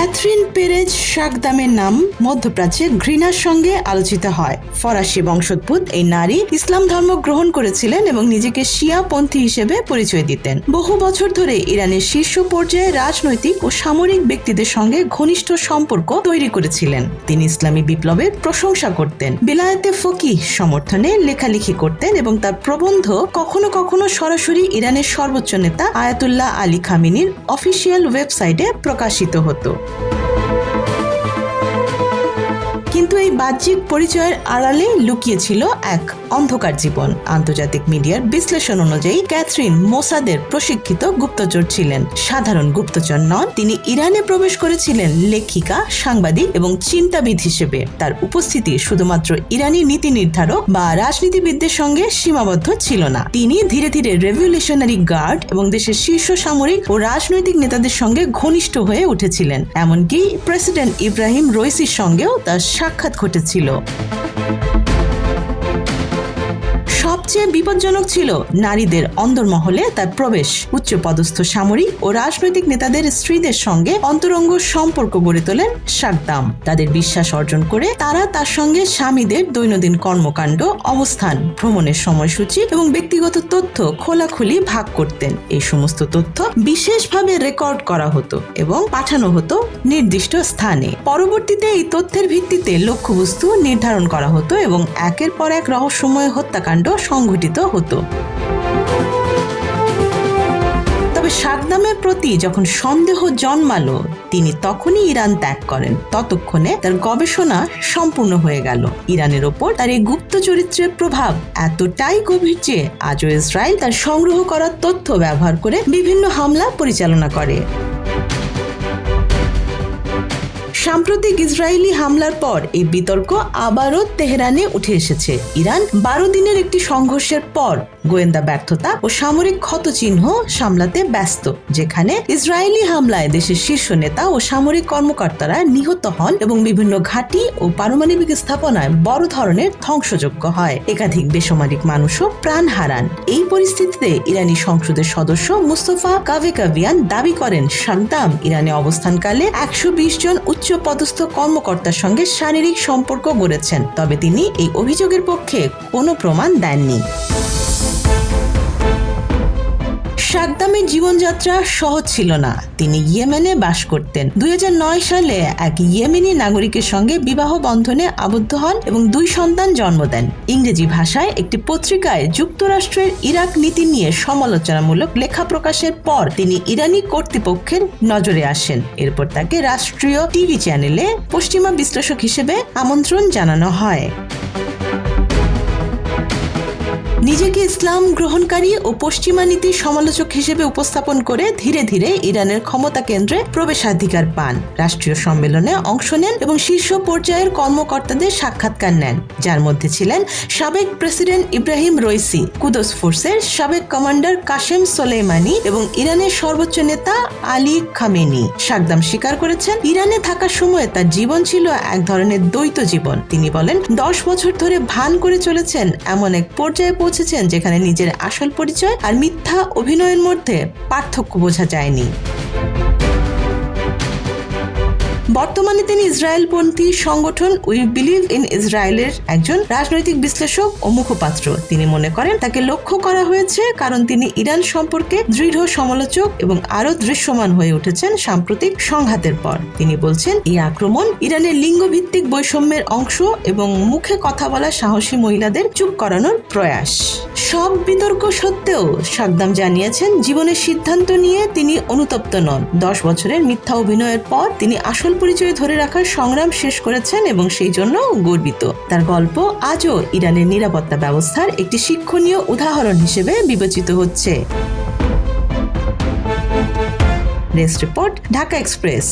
Catherine Perez শাকদামের নাম মধ্যপ্রাচ্যে ঘৃণার সঙ্গে আলোচিত হয়। ফরাসি বংশোদ্ভূত এই নারী ইসলাম ধর্ম গ্রহণ করেছিলেন এবং নিজেকে শিয়াপন্থী হিসেবে পরিচয় দিতেন। বহু বছর ধরে ইরানের শীর্ষ পর্যায়ে রাজনৈতিক ও সামরিক ব্যক্তিদের সঙ্গে ঘনিষ্ঠ সম্পর্ক তৈরি করেছিলেন। তিনি ইসলামী বিপ্লবের প্রশংসা করতেন, বেলায়েতে ফকিহ সমর্থনে লেখালেখি করতেন এবং তার প্রবন্ধ কখনো কখনো সরাসরি ইরানের সর্বোচ্চ নেতা আয়াতুল্লাহ আলী খামেনির অফিসিয়াল ওয়েবসাইটে প্রকাশিত হতো। কিন্তু এই বাহ্যিক পরিচয়ের আড়ালে লুকিয়ে ছিল এক অন্ধকার জীবন। আন্তর্জাতিক মিডিয়ার বিশ্লেষণ অনুযায়ী ক্যাথরিন মোসাদের প্রশিক্ষিত গুপ্তচর ছিলেন। সাধারণ গুপ্তচর নন, তিনি ইরানে প্রবেশ করেছিলেন লেখিকা, সাংবাদিক এবং চিন্তাবিদ হিসেবে। তার উপস্থিতি শুধুমাত্র ইরানি নীতি নির্ধারক বা রাজনীতিবিদদের সঙ্গে সীমাবদ্ধ ছিল না। তিনি ধীরে ধীরে রেভলিউশনারি গার্ড এবং দেশের শীর্ষ সামরিক ও রাজনৈতিক নেতাদের সঙ্গে ঘনিষ্ঠ হয়ে উঠেছিলেন। এমনকি প্রেসিডেন্ট ইব্রাহিম রইসির সঙ্গেও তার সাক্ষাৎ ঘটেছিল। সবচেয়ে বিপজ্জনক ছিল নারীদের অন্দরমহলে তার প্রবেশ। উচ্চপদস্থ সামরিক ও রাজনৈতিক নেতাদের স্ত্রীদের সঙ্গে অন্তরঙ্গ সম্পর্ক গড়ে তোলেন শাকদাম। তাদের বিশ্বাস অর্জন করে তারা তার সঙ্গে স্বামীদের দৈনন্দিন কর্মকাণ্ড, অবস্থান, ভ্রমণের সময়সূচি এবং ব্যক্তিগত তথ্য খোলাখুলি ভাগ করতেন। এই সমস্ত তথ্য বিশেষভাবে রেকর্ড করা হতো এবং পাঠানো হতো নির্দিষ্ট স্থানে। পরবর্তীতে এই তথ্যের ভিত্তিতে লক্ষ্যবস্তু নির্ধারণ করা হতো এবং একের পর এক রহস্যময় হত্যাকাণ্ড সংঘটিত হতো। তবে শাকদামের প্রতি যখন সন্দেহ জন্মালো, তিনি তখনই ইরান ত্যাগ করেন। ততক্ষণে তার গবেষণা সম্পূর্ণ হয়ে গেল। ইরানের ওপর তার এই গুপ্ত চরিত্রের প্রভাব এতটাই গভীর যে আজও ইসরায়েল তার সংগ্রহ করা তথ্য ব্যবহার করে বিভিন্ন হামলা পরিচালনা করে। সাম্প্রতিক ইসরায়েলি হামলার পর এই বিতর্ক আবারও তেহরানে উঠে এসেছে। ইরান 12 দিনের একটি সংঘর্ষের পর গোয়েন্দা ব্যর্থতা ও সামরিক ক্ষতচিহ্ন সামলাতে ব্যস্ত, যেখানে ইসরায়েলি হামলায় দেশের শীর্ষ নেতা ও সামরিক কর্মকর্তারা নিহত হন এবং বিভিন্ন ঘাঁটি ও পারমাণবিক স্থাপনায় বড় ধরনের ধ্বংসযজ্ঞ হয়। একাধিক বেসামরিক মানুষও প্রাণ হারান। এই পরিস্থিতিতে ইরানি সংসদের সদস্য মুস্তফা কাভেকাভিয়ান দাবি করেন, শাকদাম ইরানে অবস্থানকালে 120 জন উচ্চ পদস্থ কর্মকর্তার সঙ্গে শারীরিক সম্পর্ক গড়েছেন। তবে তিনি এই অভিযোগের পক্ষে কোনো প্রমাণ দেননি। শাকদামের জীবনযাত্রা সহজ ছিল না। তিনি ইয়েমেনে বাস করতেন। 2009 সালে এক ইয়েমেনি নাগরিকের সঙ্গে বিবাহ বন্ধনে আবদ্ধ হন এবং 2 সন্তান জন্ম দেন। ইংরেজি ভাষায় একটি পত্রিকায় যুক্তরাষ্ট্রের ইরাক নীতি নিয়ে সমালোচনামূলক লেখা প্রকাশের পর তিনি ইরানি কর্তৃপক্ষের নজরে আসেন। এরপর তাকে রাষ্ট্রীয় টিভি চ্যানেলে পশ্চিমা বিশ্লেষক হিসেবে আমন্ত্রণ জানানো হয়। নিজেকে ইসলাম গ্রহণকারী ও পশ্চিমা নীতির সমালোচক হিসেবে উপস্থাপন করে ধীরে ধীরে ইরানের ক্ষমতা কেন্দ্রে প্রবেশাধিকার পান। রাষ্ট্রীয় সম্মেলনে অংশ নেন এবং শীর্ষ পর্যায়ের কর্মকর্তাদের সাক্ষাৎকার নেন, যার মধ্যে ছিলেন সাবেক প্রেসিডেন্ট ইব্রাহিম রইসি, কুদস ফোর্সের সাবেক কমান্ডার কাশেম সোলেইমানি এবং ইরানের সর্বোচ্চ নেতা আলী খামেনি। শাকদাম স্বীকার করেছেন, ইরানে থাকার সময় তার জীবন ছিল এক ধরনের দ্বৈত জীবন। তিনি বলেন, 10 বছর ধরে ভান করে চলেছেন, এমন এক পর্যায়ে যেখানে নিজের আসল পরিচয় আর মিথ্যা অভিনয়ের মধ্যে পার্থক্য বোঝা যায়নি। বর্তমানে তিনি ইসরায়েলপন্থী সংগঠন উই বিলিভ ইন ইসরায়েলের একজন রাজনৈতিক বিশ্লেষক ও মুখপাত্র। তিনি মনে করেন তাকে লক্ষ্য করা হয়েছে কারণ তিনি ইরান সম্পর্কে দৃঢ় সমালোচক এবং আরো দৃশ্যমান হয়ে উঠেছেন সাম্প্রতিক সংঘাতের পর। তিনি বলছেন, এই আক্রমণ ইরানের লিঙ্গভিত্তিক বৈষম্যের অংশ এবং মুখে কথা বলা সাহসী মহিলাদের চুপ করানোর প্রয়াস। সব বিতর্ক সত্ত্বেও শাকদাম জানিয়েছেন, জীবনের সিদ্ধান্ত নিয়ে তিনি অনুতপ্ত নন। 10 বছরের মিথ্যা অভিনয়ের পর তিনি আসল পরিচয় ধরে রাখার সংগ্রাম শেষ করেছেন এবং সেই জন্য গর্বিত। তার গল্প আজও ইরানের নিরাপত্তা ব্যবস্থার একটি শিক্ষণীয় উদাহরণ হিসেবে বিবেচিত হচ্ছে। Desk report, Dhaka express.